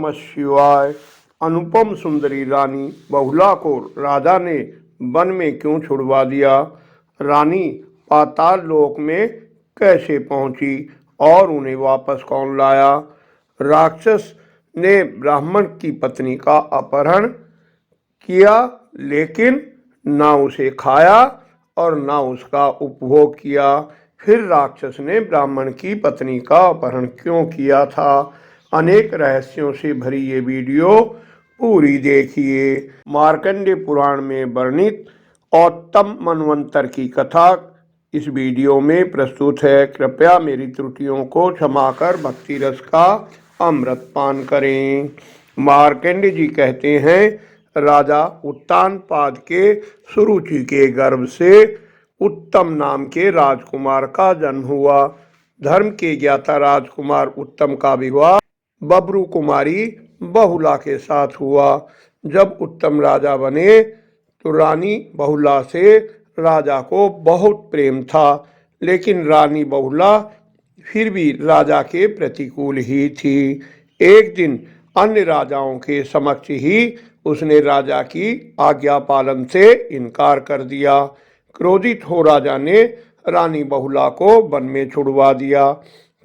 नमः शिवाय। अनुपम सुंदरी रानी बहुला को राजा ने वन में क्यों छुड़वा दिया? रानी पाताल लोक में कैसे पहुंची और उन्हें वापस कौन लाया? राक्षस ने ब्राह्मण की पत्नी का अपहरण किया, लेकिन ना उसे खाया और ना उसका उपभोग किया। फिर राक्षस ने ब्राह्मण की पत्नी का अपहरण क्यों किया था? अनेक रहस्यों से भरी ये वीडियो पूरी देखिए। मार्कंडेय पुराण में वर्णित उत्तम मनवंतर की कथा इस वीडियो में प्रस्तुत है। कृपया मेरी त्रुटियों को क्षमा कर भक्ति रस का अमृत पान करें। मार्कंडेय जी कहते हैं, राजा उत्तानपाद के सुरुचि के गर्भ से उत्तम नाम के राजकुमार का जन्म हुआ। धर्म के ज्ञाता राजकुमार उत्तम का विवाह बब्रू कुमारी बहुला के साथ हुआ। जब उत्तम राजा बने तो रानी बहुला से राजा को बहुत प्रेम था, लेकिन रानी बहुला फिर भी राजा के प्रतिकूल ही थी। एक दिन अन्य राजाओं के समक्ष ही उसने राजा की आज्ञा पालन से इनकार कर दिया। क्रोधित हो राजा ने रानी बहुला को वन में छुड़वा दिया।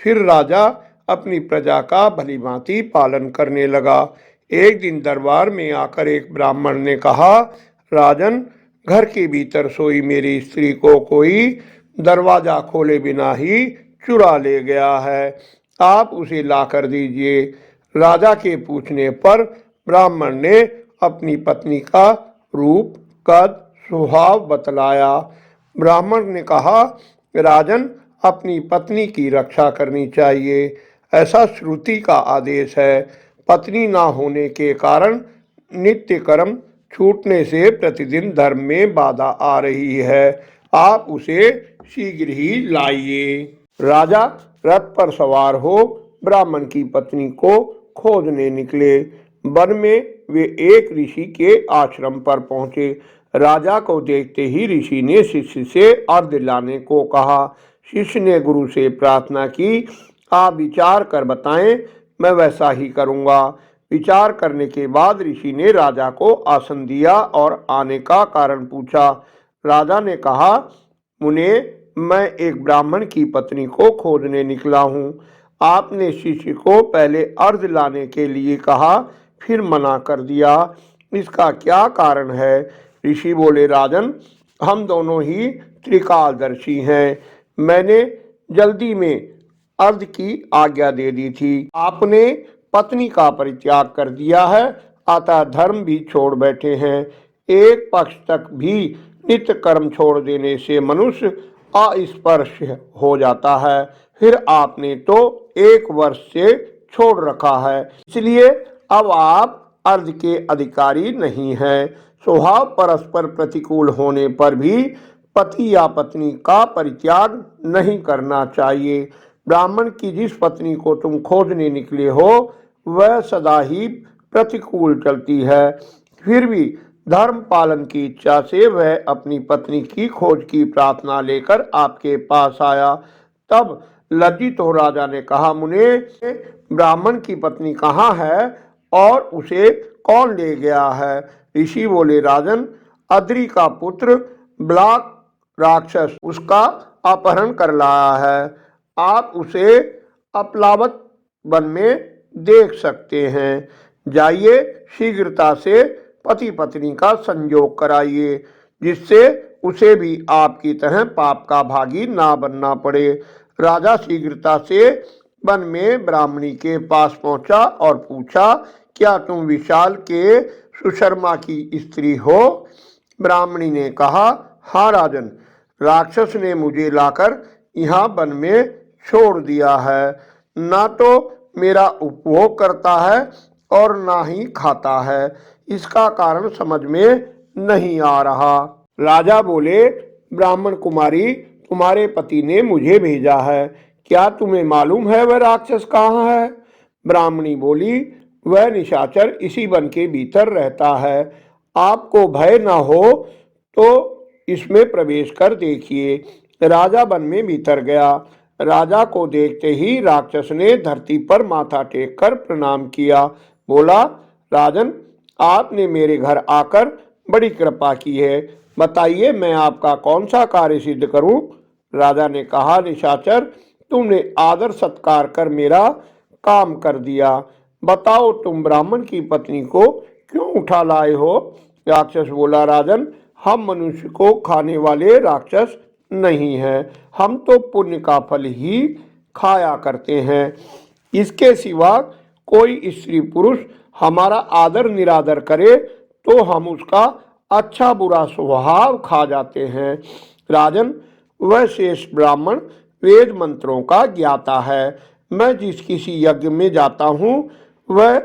फिर राजा अपनी प्रजा का भलीभांति पालन करने लगा। एक दिन दरबार में आकर एक ब्राह्मण ने कहा, राजन, घर के भीतर सोई मेरी स्त्री को कोई दरवाजा खोले बिना ही चुरा ले गया है, आप उसे ला कर दीजिए। राजा के पूछने पर ब्राह्मण ने अपनी पत्नी का रूप, कद, स्वभाव बतलाया। ब्राह्मण ने कहा, राजन, अपनी पत्नी की रक्षा करनी चाहिए, ऐसा श्रुति का आदेश है। पत्नी ना होने के कारण नित्य कर्म छूटने से प्रतिदिन धर्म में बाधा आ रही है, आप उसे शीघ्र ही लाइए। राजा रथ पर सवार हो ब्राह्मण की पत्नी को खोजने निकले। वन में वे एक ऋषि के आश्रम पर पहुंचे। राजा को देखते ही ऋषि ने शिष्य से अर्घ्य लाने को कहा। शिष्य ने गुरु से प्रार्थना की, आप विचार कर बताएं, मैं वैसा ही करूंगा। विचार करने के बाद ऋषि ने राजा को आसन दिया और आने का कारण पूछा। राजा ने कहा, मुने, मैं एक ब्राह्मण की पत्नी को खोजने निकला हूँ। आपने शिष्य को पहले अर्घ्य लाने के लिए कहा, फिर मना कर दिया, इसका क्या कारण है? ऋषि बोले, राजन, हम दोनों ही त्रिकालदर्शी हैं। मैंने जल्दी में अर्घ्य की आज्ञा दे दी थी, आपने पत्नी का परित्याग कर दिया है, अतः धर्म भी छोड़ बैठे हैं। एक पक्ष तक भी नित्य कर्म छोड़ देने से मनुष्य अस्पर्श हो जाता है, फिर आपने तो 1 वर्ष से छोड़ रखा है, इसलिए अब आप अर्घ्य के अधिकारी नहीं हैं। स्वभाव परस्पर प्रतिकूल होने पर भी पति या पत्नी का परित्याग नहीं करना चाहिए। ब्राह्मण की जिस पत्नी को तुम खोजने निकले हो वह सदा ही प्रतिकूल चलती है, फिर भी धर्म पालन की इच्छा से वह अपनी पत्नी की खोज की प्रार्थना लेकर आपके पास आया। तब लज्जित हो राजा ने कहा, मुने, ब्राह्मण की पत्नी कहाँ है और उसे कौन ले गया है? ऋषि बोले, राजन, अद्रि का पुत्र ब्लाक राक्षस उसका अपहरण कर लाया है, आप उसे अपलावत वन में देख सकते हैं। जाइए, शीघ्रता से पति पत्नी का संयोग कराइए, जिससे उसे भी आपकी तरह पाप का भागी ना बनना पड़े। राजा शीघ्रता से वन में ब्राह्मणी के पास पहुंचा और पूछा, क्या तुम विशाल के सुशर्मा की स्त्री हो? ब्राह्मणी ने कहा, हाँ राजन, राक्षस ने मुझे लाकर यहाँ वन में छोड़ दिया है, ना तो मेरा उपभोग करता है और ना ही खाता है, इसका कारण समझ में नहीं आ रहा। राजा बोले, ब्राह्मण कुमारी, तुम्हारे पति ने मुझे भेजा है, क्या तुम्हें मालूम है वह राक्षस कहाँ है? ब्राह्मणी बोली, वह निशाचर इसी वन के भीतर रहता है, आपको भय न हो तो इसमें प्रवेश कर देखिए। राजा वन में भीतर गया। राजा को देखते ही राक्षस ने धरती पर माथा टेक कर प्रणाम किया। बोला, राजन, आपने मेरे घर आकर बड़ी कृपा की है। बताइए मैं आपका कौन सा कार्य सिद्ध करूं? राजा ने कहा, निशाचर, तुमने आदर सत्कार कर मेरा काम कर दिया। बताओ तुम ब्राह्मण की पत्नी को क्यों उठा लाए हो? राक्षस बोला, राजन, हम मनुष्य को खाने वाले राक्षस नहीं हैं। हम तो पुण्य का फल ही खाया करते हैं। इसके सिवा कोई स्त्री पुरुष हमारा आदर निरादर करे तो हम उसका अच्छा बुरा स्वभाव खा जाते हैं। राजन, वह शेष ब्राह्मण वेद मंत्रों का ज्ञाता है। मैं जिस किसी यज्ञ में जाता हूँ वह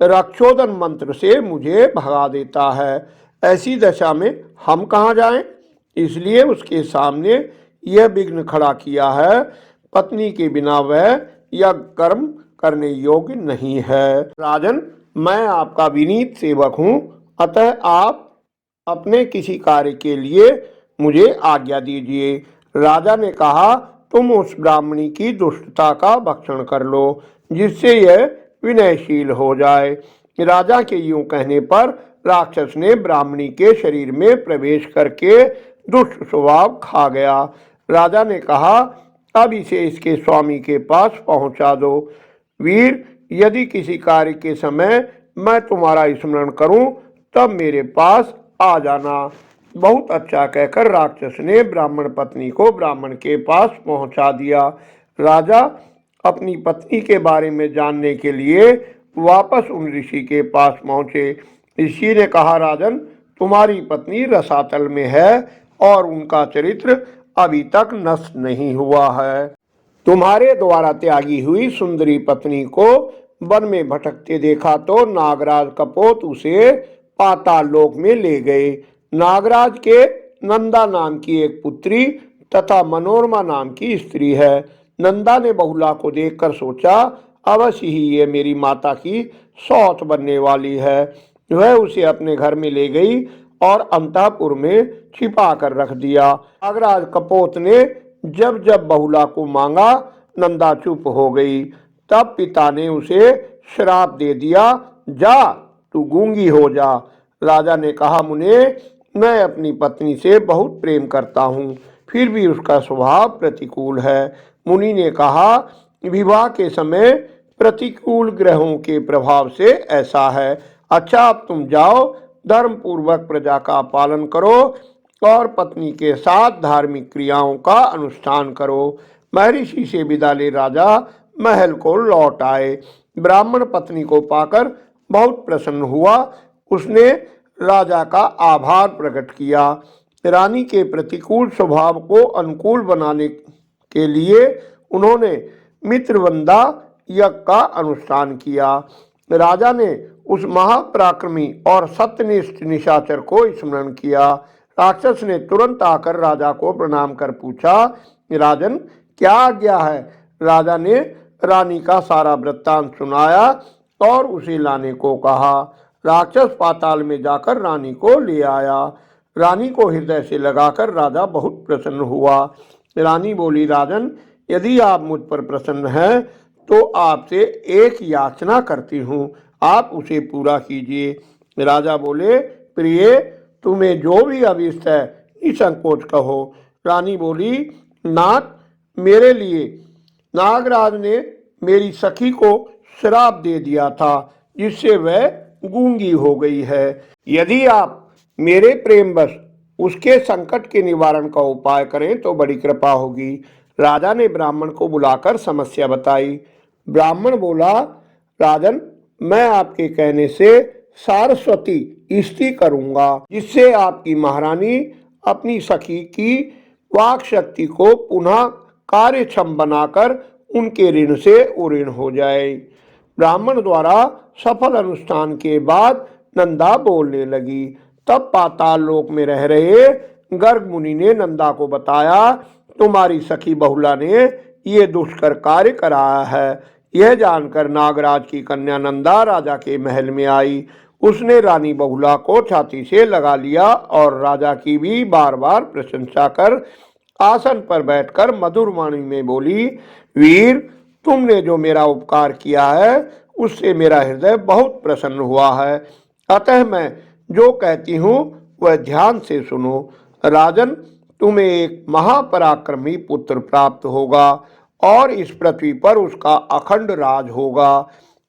रक्षोदन मंत्र से मुझे भगा देता है। ऐसी दशा में हम कहाँ जाएं? इसलिए उसके सामने यह विघ्न खड़ा किया है। पत्नी के बिना वह यज्ञ कर्म करने योग्य नहीं है। राजन, मैं आपका विनीत सेवक हूँ, अतः आप अपने किसी कार्य के लिए मुझे आज्ञा दीजिए। राजा ने कहा, तुम उस ब्राह्मणी की दुष्टता का भक्षण कर लो जिससे यह विनयशील हो जाए। राजा के यूं कहने पर राक्षस ने ब्राह्मणी के शरीर में प्रवेश करके दुष्ट स्वभाव खा गया। राजा ने कहा, अब इसे इसके स्वामी के पास पहुंचा दो। वीर, यदि किसी कार्य के समय मैं तुम्हारा स्मरण करूं तब मेरे पास आ जाना। बहुत अच्छा कहकर राक्षस ने ब्राह्मण पत्नी को ब्राह्मण के पास पहुंचा दिया। राजा अपनी पत्नी के बारे में जानने के लिए वापस उन ऋषि के पास पहुंचे। ऋषि ने कहा, राजन, तुम्हारी पत्नी रसातल में है और उनका चरित्र अभी तक नष्ट नहीं हुआ है। तुम्हारे द्वारा त्यागी हुई सुंदरी पत्नी को वन में भटकते देखा तो नागराज कपोत उसे पाताल लोक में ले गए। नागराज के नंदा नाम की एक पुत्री तथा मनोरमा नाम की स्त्री है। नंदा ने बहुला को देखकर सोचा, अवश्य ही ये मेरी माता की सौत बनने वाली है। वह उसे अपने घर में ले गई और अंतःपुर में छिपा कर रख दिया। नागराज कपोत ने जब जब बहुला को मांगा, नंदा चुप हो गई। तब पिता ने उसे श्राप दे दिया, जा तू गूंगी हो जा। राजा ने कहा, मुने, मैं अपनी पत्नी से बहुत प्रेम करता हूँ, फिर भी उसका स्वभाव प्रतिकूल है। मुनि ने कहा, विवाह के समय प्रतिकूल ग्रहों के प्रभाव से ऐसा है। अच्छा, अब तुम जाओ, धर्म पूर्वक प्रजा का पालन करो और पत्नी के साथ धार्मिक क्रियाओं का अनुष्ठान करो। महर्षि से विदा ले राजा महल को लौट आए। ब्राह्मण पत्नी को पाकर बहुत प्रसन्न हुआ। उसने राजा का आभार प्रकट किया। रानी के प्रतिकूल स्वभाव को अनुकूल बनाने के लिए उन्होंने मित्रवंदा यज्ञ का अनुष्ठान किया। राजा ने उस महापराक्रमी और सत्यनिष्ठ निशाचर को स्मरण किया। राक्षस ने तुरंत आकर राजा को प्रणाम कर पूछा, राजन, क्या आज्ञा है? राजा ने रानी का सारा वृत्तांत सुनाया और उसे लाने को कहा। राक्षस पाताल में जाकर रानी को ले आया। रानी को हृदय से लगाकर राजा बहुत प्रसन्न हुआ। रानी बोली, राजन, यदि आप मुझ पर प्रसन्न हैं तो आपसे एक याचना करती हूँ, आप उसे पूरा कीजिए। राजा बोले, प्रिय, तुम्हें जो भी अभीष्ट है निसंकोच कहो। रानी बोली, नाथ, मेरे लिए नागराज ने मेरी सखी को श्राप दे दिया था जिससे वह गूंगी हो गई है। यदि आप मेरे प्रेमवश उसके संकट के निवारण का उपाय करें तो बड़ी कृपा होगी। राजा ने ब्राह्मण को बुलाकर समस्या बताई। ब्राह्मण बोला, राजन, मैं आपके कहने से सारस्वती स्तुति करूंगा जिससे आपकी महारानी अपनी सखी की वाक शक्ति को पुनः कार्यक्षम बनाकर उनके ऋण से उऋण हो जाए। ब्राह्मण द्वारा सफल अनुष्ठान के बाद नंदा बोलने लगी। तब पाताल लोक में रह रहे गर्ग मुनि ने नंदा को बताया, तुम्हारी सखी बहुला ने ये दुष्कर कार्य कराया है। यह जानकर नागराज की कन्या नंदा राजा के महल में आई। उसने रानी बहुला को छाती से लगा लिया और राजा की भी बार बार प्रशंसा कर आसन पर बैठकर मधुर वाणी में बोली, वीर, तुमने जो मेरा उपकार किया है उससे मेरा हृदय बहुत प्रसन्न हुआ है। अतः मैं जो कहती हूँ वह ध्यान से सुनो। राजन, तुम्हें एक महापराक्रमी पुत्र प्राप्त होगा और इस पृथ्वी पर उसका अखंड राज होगा।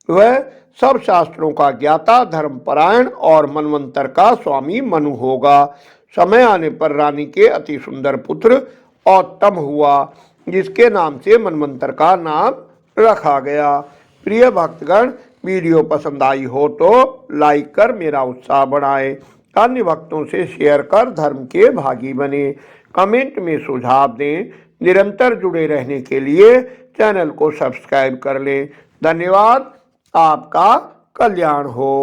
वह सब शास्त्रों का ज्ञाता, धर्मपरायण और मनवंतर का स्वामी मनु होगा। समय आने पर रानी के अति सुंदर पुत्र औत्तम हुआ, जिसके नाम से मनवंतर का नाम रखा गया। प्रिय भक्तगण, वीडियो पसंद आई हो तो लाइक कर मेरा उत्साह बढ़ाएं, अन्य भक्तों से शेयर कर धर्म के भागी बने, कमेंट में सुझाव दें। निरंतर जुड़े रहने के लिए चैनल को सब्सक्राइब कर लें। धन्यवाद। आपका कल्याण हो।